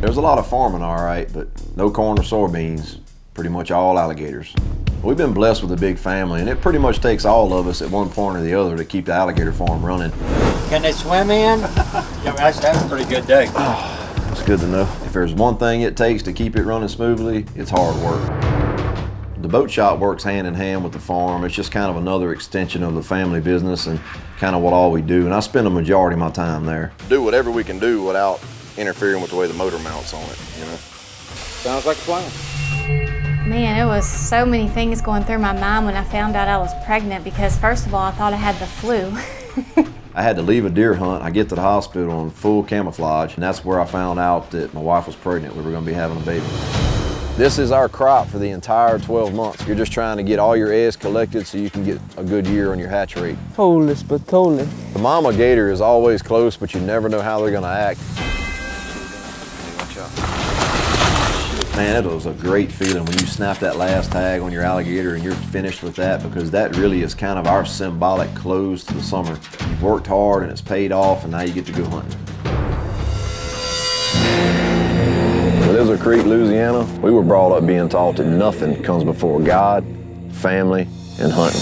There's a lot of farming, all right, but no corn or soybeans, pretty much all alligators. We've been blessed with a big family, and it pretty much takes all of us at one point or the other to keep the alligator farm running. Can they swim in? Yeah, that's a pretty good day. It's good to know. If there's one thing it takes to keep it running smoothly, it's hard work. The boat shop works hand in hand with the farm. It's just kind of another extension of the family business and kind of what all we do, and I spend a majority of my time there. Do whatever we can do without interfering with the way the motor mounts on it, you know. Sounds like a plan. Man, it was so many things going through my mind when I found out I was pregnant because first of all, I thought I had the flu. I had to leave a deer hunt. I get to the hospital in full camouflage, and that's where I found out that my wife was pregnant. We were gonna be having a baby. This is our crop for the entire 12 months. You're just trying to get all your eggs collected so you can get a good year on your hatch rate. Holy spatoli. The mama gator is always close, but you never know how they're gonna act. Man, it was a great feeling when you snap that last tag on your alligator and you're finished with that, because that really is kind of our symbolic close to the summer. You've worked hard and it's paid off, and now you get to go hunting. Lizard Creek, Louisiana, we were brought up being taught that nothing comes before God, family, and hunting.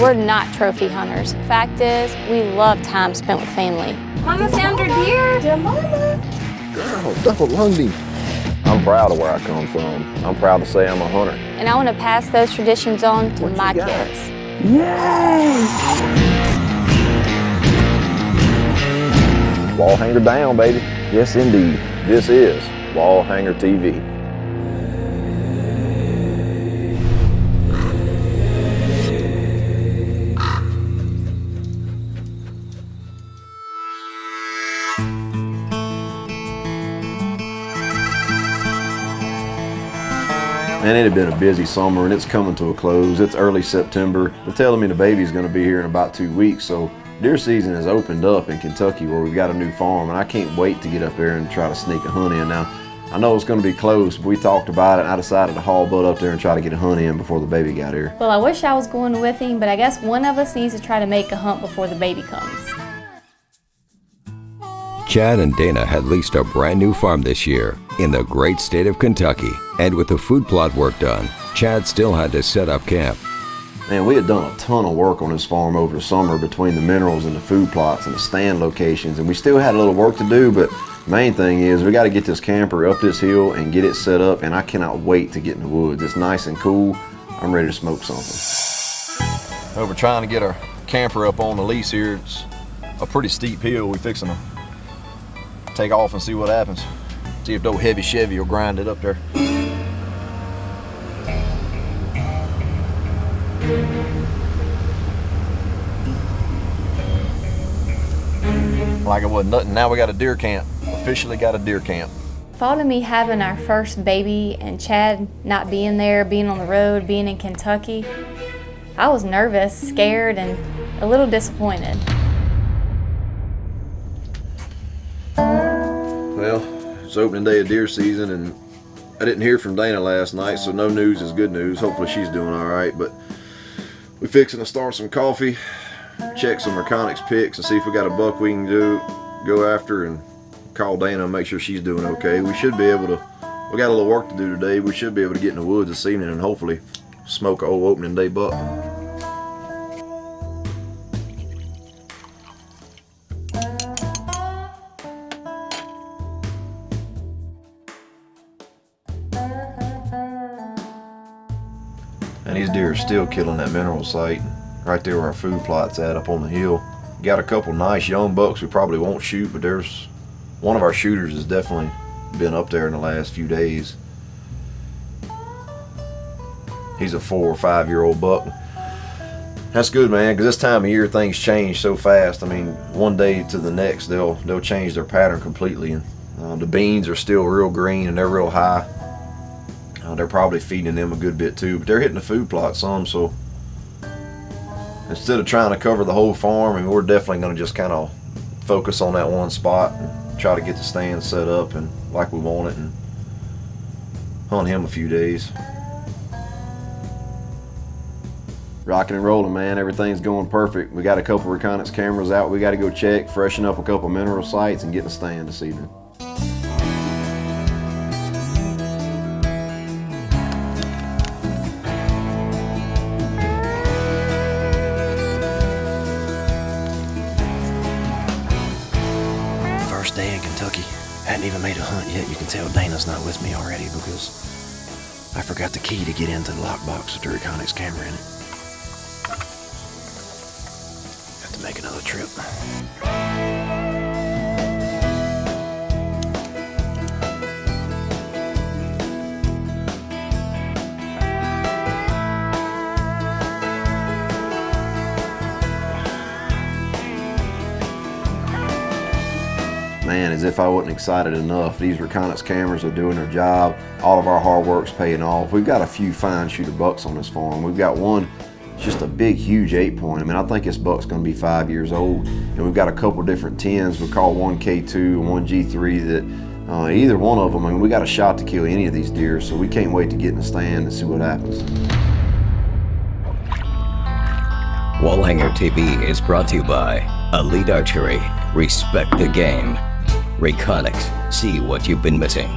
We're not trophy hunters. Fact is, we love time spent with family. Mama found her deer. Yeah, mama. Girl, double lunged. I'm proud of where I come from. I'm proud to say I'm a hunter. And I want to pass those traditions on to my kids. Yay! Wallhanger down, baby. Yes, indeed. This is WallhangerTV. And it had been a busy summer, and it's coming to a close. It's early September. They're telling me the baby's gonna be here in about 2 weeks, so deer season has opened up in Kentucky where we've got a new farm, and I can't wait to get up there and try to sneak a hunt in. Now, I know it's gonna be close, but we talked about it, and I decided to haul butt up there and try to get a hunt in before the baby got here. Well, I wish I was going with him, but I guess one of us needs to try to make a hunt before the baby comes. Chad and Dana had leased a brand new farm this year in the great state of Kentucky. And with the food plot work done, Chad still had to set up camp. Man, we had done a ton of work on this farm over the summer between the minerals and the food plots and the stand locations, and we still had a little work to do, but the main thing is we got to get this camper up this hill and get it set up, and I cannot wait to get in the woods. It's nice and cool. I'm ready to smoke something. We're trying to get our camper up on the lease here. It's a pretty steep hill. We're fixing to take off and see what happens. See if no heavy Chevy will grind it up there. Like it wasn't nothing. Now we got a deer camp. Officially got a deer camp. Thought of me having our first baby and Chad not being there, being on the road, being in Kentucky, I was nervous, scared, and a little disappointed. Well, it's opening day of deer season, and I didn't hear from Dana last night, so no news is good news. Hopefully she's doing all right, but we're fixing to start some coffee, check some mechanics picks, and see if we got a buck we can go after, and call Dana and make sure she's doing okay. We should be able to, we got a little work to do today. We should be able to get in the woods this evening and hopefully smoke an old opening day buck. And these deer are still killing that mineral site right there where our food plot's at up on the hill. Got a couple nice young bucks we probably won't shoot, but there's one of our shooters has definitely been up there in the last few days. He's a 4 or 5 year old buck. That's good, man, because this time of year things change so fast. I mean, one day to the next they'll change their pattern completely. And the beans are still real green and they're real high. They're probably feeding them a good bit too, but they're hitting the food plot some, so instead of trying to cover the whole farm, I mean, we're definitely going to just kind of focus on that one spot and try to get the stand set up and like we want it and hunt him a few days. Rocking and rolling, man. Everything's going perfect. We got a couple reconnaissance cameras out. We got to go check, freshen up a couple mineral sites, and get in the stand this evening. First day in Kentucky. Hadn't even made a hunt yet. You can tell Dana's not with me already because I forgot the key to get into the lockbox with the reconnaissance camera in it. Have to make another trip. Man, as if I wasn't excited enough. These reconnaissance cameras are doing their job. All of our hard work's paying off. We've got a few fine shooter bucks on this farm. We've got one, just a big, huge 8-point. I mean, I think this buck's gonna be 5 years old. And we've got a couple different 10s. We call one K2 and one G3 that either one of them, I mean, we got a shot to kill any of these deer, so we can't wait to get in the stand and see what happens. WallhangerTV is brought to you by Elite Archery. Respect the game. Reconnect. See what you've been missing.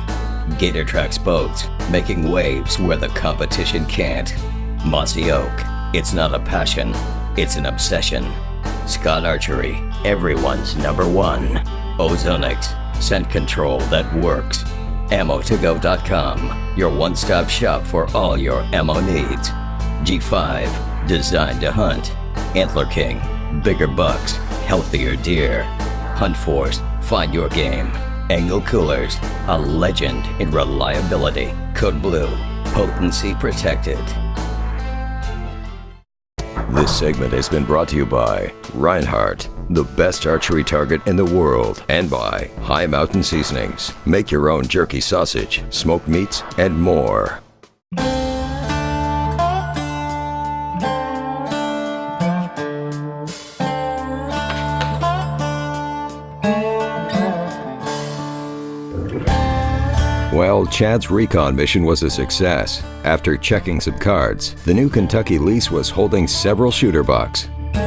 Gator Tracks Boats. Making waves where the competition can't. Mossy Oak. It's not a passion. It's an obsession. Scott Archery. Everyone's #1. Ozonics. Scent control that works. Ammo2go.com. Your one-stop shop for all your ammo needs. G5. Designed to hunt. Antler King. Bigger bucks. Healthier deer. Hunt Force. Find your game. Angle Coolers, a legend in reliability. Code Blue, potency protected. This segment has been brought to you by Reinhardt, the best archery target in the world, and by High Mountain Seasonings. Make your own jerky sausage, smoked meats, and more. Well, Chad's recon mission was a success. After checking some cards, the new Kentucky lease was holding several shooter bucks. Our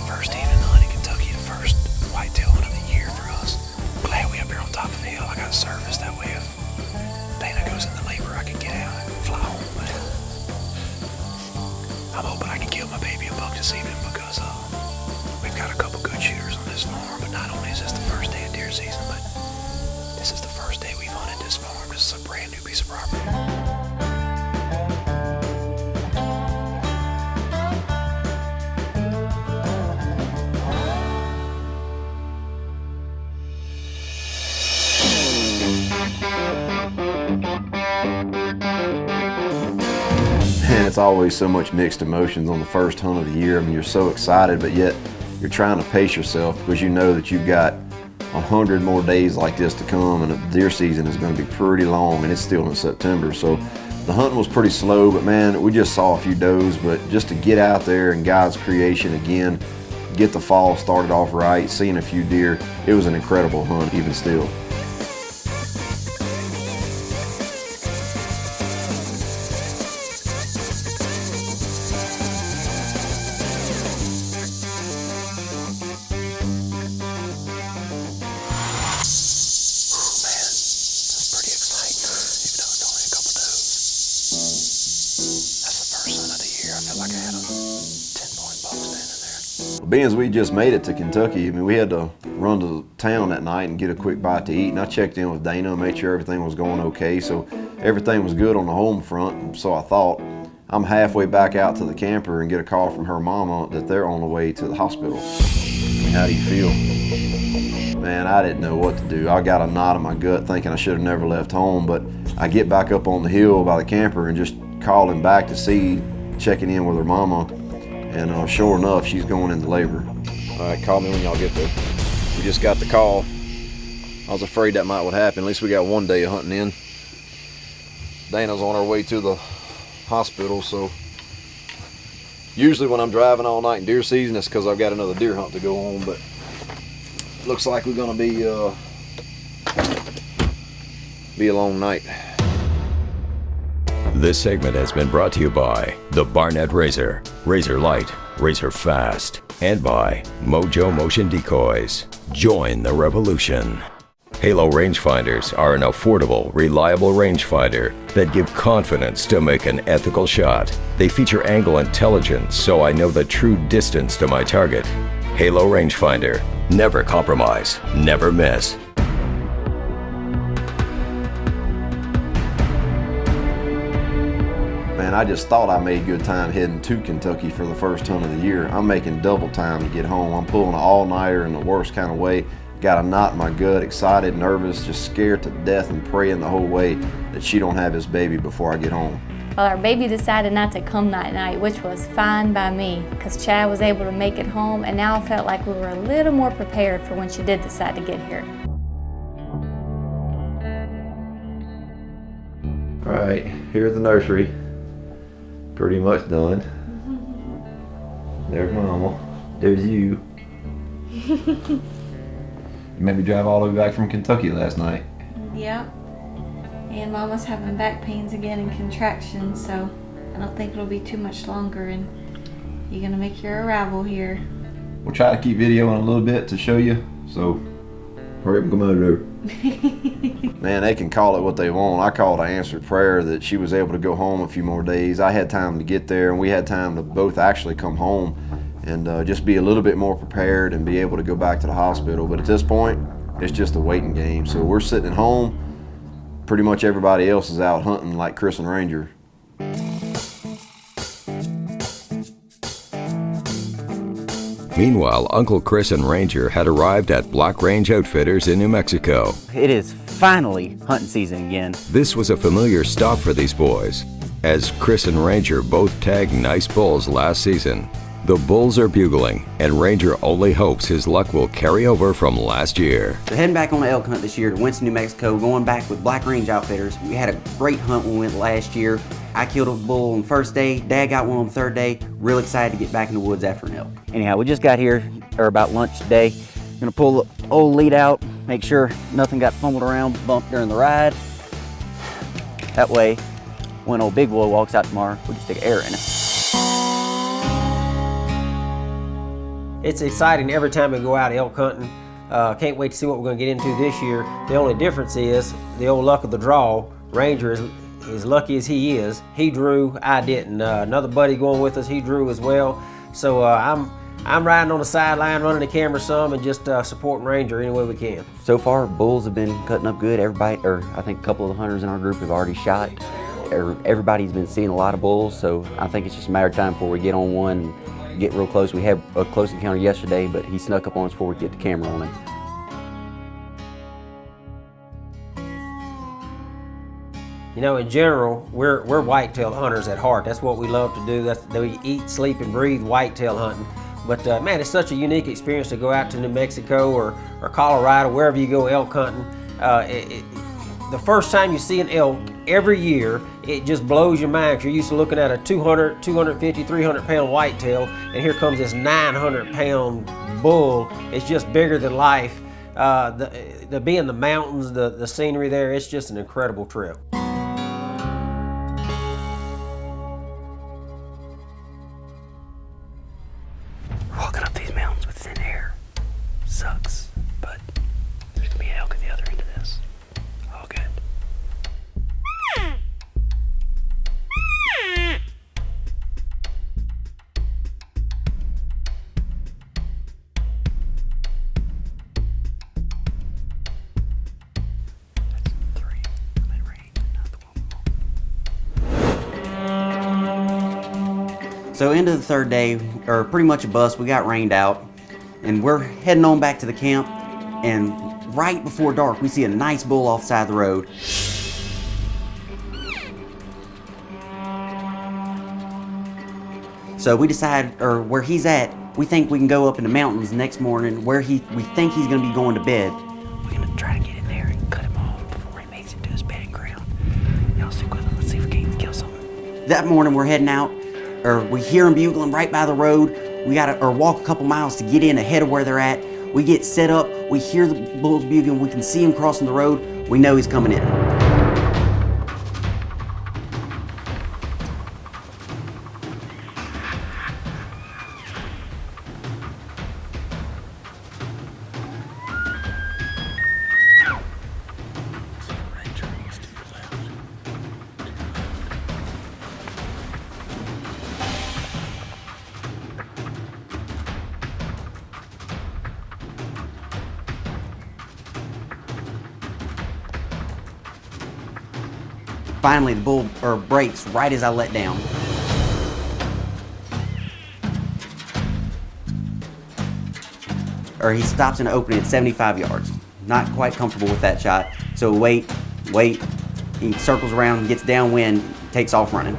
first evening hunt in Kentucky, the first whitetail hunt of the year for us. Glad we up here on top of the hill. I got a service that way if Dana goes into labor, I can get out and fly home. But I'm hoping I can kill my baby a buck this evening because we've got a couple good shooters on this farm. But not only is this the first day of deer season, but this is the first day we've hunted this farm. This is a brand new piece of property. Man, it's always so much mixed emotions on the first hunt of the year. I mean, you're so excited, but yet you're trying to pace yourself because you know that you've got 100 more days like this to come, and the deer season is going to be pretty long, and it's still in September. So the hunting was pretty slow, but man, we just saw a few does. But just to get out there in God's creation again, get the fall started off right, seeing a few deer, it was an incredible hunt even still. Being as we just made it to Kentucky, I mean, we had to run to town that night and get a quick bite to eat, and I checked in with Dana, made sure everything was going okay, so everything was good on the home front. So I thought, I'm halfway back out to the camper and get a call from her mama that they're on the way to the hospital. How do you feel? Man, I didn't know what to do. I got a knot in my gut thinking I should have never left home, but I get back up on the hill by the camper and just calling back to see, checking in with her mama. And sure enough, she's going into labor. All right, call me when y'all get there. We just got the call. I was afraid that might would happen. At least we got one day of hunting in. Dana's on her way to the hospital, so Usually when I'm driving all night in deer season, it's because I've got another deer hunt to go on, but looks like we're gonna be a long night. This segment has been brought to you by the Barnett Razor, Razor Light, Razor Fast, and by Mojo Motion Decoys. Join the revolution. Halo rangefinders are an affordable, reliable rangefinder that give confidence to make an ethical shot. They feature angle intelligence, so I know the true distance to my target. Halo rangefinder. Never compromise, never miss. Man, I just thought I made good time heading to Kentucky for the first hunt of the year. I'm making double time to get home. I'm pulling an all-nighter in the worst kind of way. Got a knot in my gut, excited, nervous, just scared to death and praying the whole way that she don't have this baby before I get home. Well, our baby decided not to come that night, which was fine by me, because Chad was able to make it home, and now I felt like we were a little more prepared for when she did decide to get here. All right, here's the nursery. Pretty much done. There's Mama. There's you. You made me drive all the way back from Kentucky last night. Yep. And Mama's having back pains again and contractions, so I don't think it'll be too much longer, and you're gonna make your arrival here. We'll try to keep videoing a little bit to show you, so hurry up and come over there. Man, they can call it what they want. I call it an answered prayer that she was able to go home a few more days. I had time to get there, and we had time to both actually come home and just be a little bit more prepared and be able to go back to the hospital. But at this point, it's just a waiting game. So we're sitting at home. Pretty much everybody else is out hunting like Chris and Ranger. Meanwhile, Uncle Chris and Ranger had arrived at Black Range Outfitters in New Mexico. It is finally hunting season again. This was a familiar stop for these boys, as Chris and Ranger both tagged nice bulls last season. The bulls are bugling, and Ranger only hopes his luck will carry over from last year. So heading back on an elk hunt this year to Winston, New Mexico, going back with Black Range Outfitters. We had a great hunt when we went last year. I killed a bull on the first day, Dad got one on the third day. Real excited to get back in the woods after an elk. Anyhow, we just got here, or about lunch today. Gonna pull the old lead out, make sure nothing got fumbled around, bumped during the ride. That way, when old big boy walks out tomorrow, we can stick air in it. It's exciting every time we go out elk hunting. Can't wait to see what we're going to get into this year. The only difference is the old luck of the draw. Ranger is as lucky as he is. He drew, I didn't. Another buddy going with us, he drew as well. So I'm riding on the sideline, running the camera some, and just supporting Ranger any way we can. So far, bulls have been cutting up good. Everybody, or I think a couple of the hunters in our group have already shot. Everybody's been seeing a lot of bulls, so I think it's just a matter of time before we get on one and get real close. We had a close encounter yesterday, but he snuck up on us before we get the camera on him. You know, in general, we're whitetail hunters at heart. That's what we love to do. We eat, sleep, and breathe whitetail hunting. But man, it's such a unique experience to go out to New Mexico or Colorado, wherever you go elk hunting. The first time you see an elk every year, it just blows your mind. 'Cause you're used to looking at a 200, 250, 300 pound whitetail, and here comes this 900 pound bull. It's just bigger than life. The be in the mountains, the scenery there, it's just an incredible trip. Walking up these mountains with thin air sucks, but there's gonna be an elk at the other end of this. All good. So into the third day, or pretty much a bust, we got rained out, and we're heading on back to the camp, and right before dark, we see a nice bull off the side of the road. So we decide, or where he's at, we think we can go up in the mountains next morning where we think he's gonna be going to bed. We're gonna try to get in there and cut him off before he makes it to his bedding ground. Y'all stick with us, let's see if we can kill something. That morning we're heading out. or we hear them bugling right by the road. We gotta, or walk a couple miles to get in ahead of where they're at. We get set up, we hear the bulls bugling, we can see him crossing the road, we know he's coming in. Finally, the bull breaks right as I let down. Or he stops in an opening at 75 yards. Not quite comfortable with that shot. So wait. He circles around, gets downwind, takes off running.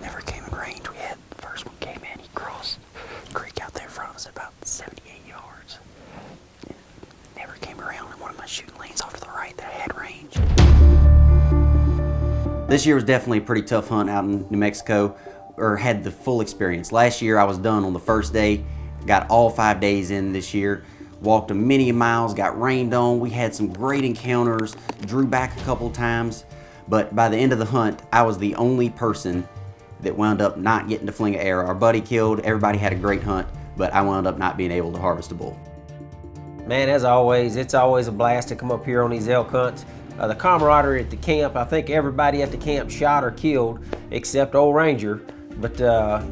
Never came in range. We had the first one came in, he crossed the creek out there in front of us at about 78 yards. Never came around in one of my shooting lanes off to the right that I had range. This year was definitely a pretty tough hunt out in New Mexico, or had the full experience. Last year I was done on the first day, got all 5 days in this year, walked a many miles, got rained on. We had some great encounters, drew back a couple times, but by the end of the hunt, I was the only person that wound up not getting to fling an arrow. Our buddy killed, everybody had a great hunt, but I wound up not being able to harvest a bull. Man, as always, it's always a blast to come up here on these elk hunts. The camaraderie at the camp, I think everybody at the camp shot or killed except old Ranger, but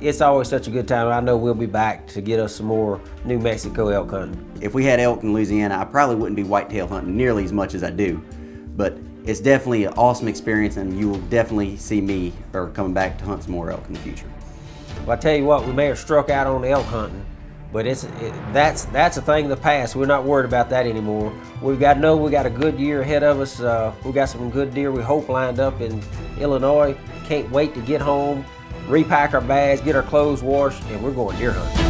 it's always such a good time. I know we'll be back to get us some more New Mexico elk hunting. If we had elk in Louisiana, I probably wouldn't be whitetail hunting nearly as much as I do, but it's definitely an awesome experience, and you will definitely see me coming back to hunt some more elk in the future. Well, I tell you what, we may have struck out on the elk hunting, but that's a thing of the past. We're not worried about that anymore. We've got to know we got a good year ahead of us. We got some good deer we hope lined up in Illinois. Can't wait to get home, repack our bags, get our clothes washed, and we're going deer hunting.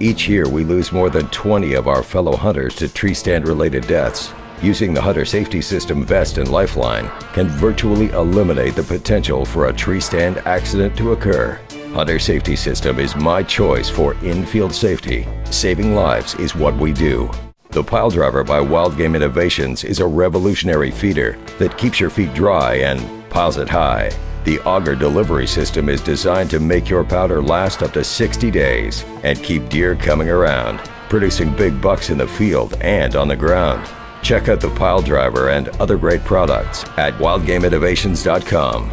Each year, we lose more than 20 of our fellow hunters to tree stand-related deaths. Using the Hunter Safety System Vest and Lifeline can virtually eliminate the potential for a tree stand accident to occur. Hunter Safety System is my choice for in-field safety. Saving lives is what we do. The Pile Driver by Wild Game Innovations is a revolutionary feeder that keeps your feet dry and piles it high. The auger delivery system is designed to make your powder last up to 60 days and keep deer coming around, producing big bucks in the field and on the ground. Check out the Pile Driver and other great products at wildgameinnovations.com.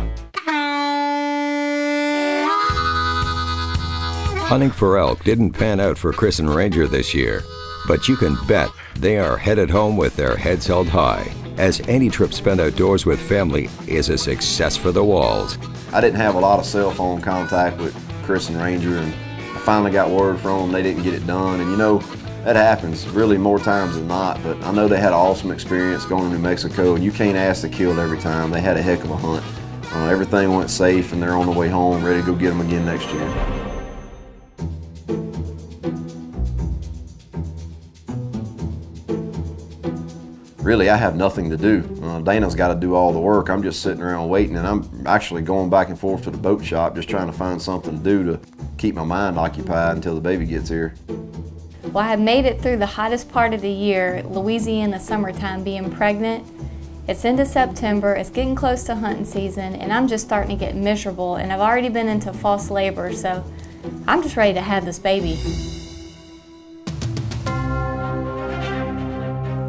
Hunting for elk didn't pan out for Chris and Ranger this year, but you can bet they are headed home with their heads held high, as any trip spent outdoors with family is a success for the Walls. I didn't have a lot of cell phone contact with Chris and Ranger, and I finally got word from them they didn't get it done. And you know, that happens really more times than not, but I know they had an awesome experience going to New Mexico, and you can't ask to kill every time. They had a heck of a hunt. Everything went safe, and they're on the way home, ready to go get them again next year. Really, I have nothing to do. Dana's got to do all the work. I'm just sitting around waiting, and I'm actually going back and forth to the boat shop, just trying to find something to do to keep my mind occupied until the baby gets here. Well, I have made it through the hottest part of the year, Louisiana summertime, being pregnant. It's into September, it's getting close to hunting season, and I'm just starting to get miserable, and I've already been into false labor, so I'm just ready to have this baby.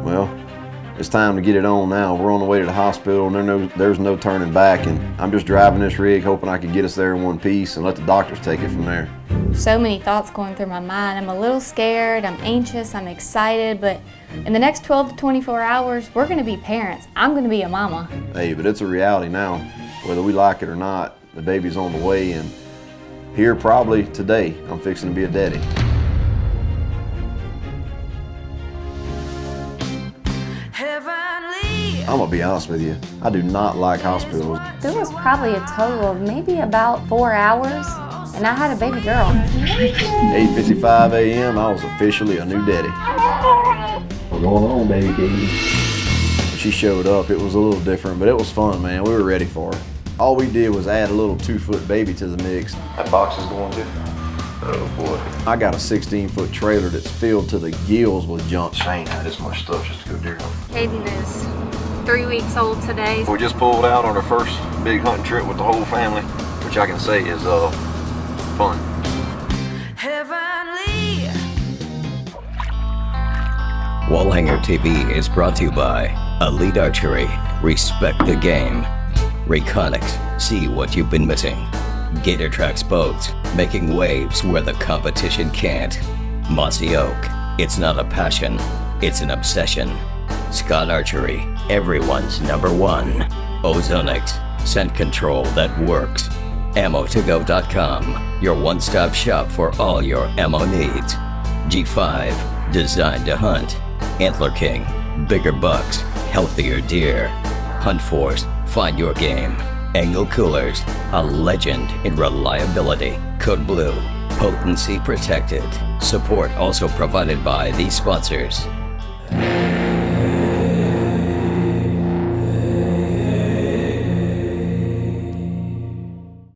Well, it's time to get it on now. We're on the way to the hospital, and there's no turning back, and I'm just driving this rig hoping I can get us there in one piece and let the doctors take it from there. So many thoughts going through my mind. I'm a little scared, I'm anxious, I'm excited, but in the next 12 to 24 hours, we're gonna be parents. I'm gonna be a mama. Hey, but it's a reality now. Whether we like it or not, the baby's on the way, and here probably today, I'm fixing to be a daddy. Heavenly I'm gonna be honest with you, I do not like hospitals. There was probably a total of maybe about 4 hours, and I had a baby girl. 8:55 a.m., I was officially a new daddy. What's going on, baby Katie? She showed up, it was a little different, but it was fun, man. We were ready for her. All we did was add a little 2-foot baby to the mix. That box is going too. Oh boy. I got a 16-foot trailer that's filled to the gills with junk. Shane had this much stuff just to go deer hunting. Hayden is 3 weeks old today. We just pulled out on our first big hunting trip with the whole family, which I can say is fun. WallhangerTV is brought to you by Elite Archery. Respect the game. Reconics. See what you've been missing. Gator Tracks Boats. Making waves where the competition can't. Mossy Oak. It's not a passion. It's an obsession. Scott Archery. Everyone's #1. Ozonix. Scent control that works. Ammo2go.com. Your one-stop shop for all your ammo needs. G5. Designed to hunt. Antler King. Bigger bucks. Healthier deer. Hunt Force. Find your game. Angle Coolers. A legend in reliability. Code Blue. Potency protected. Support also provided by these sponsors.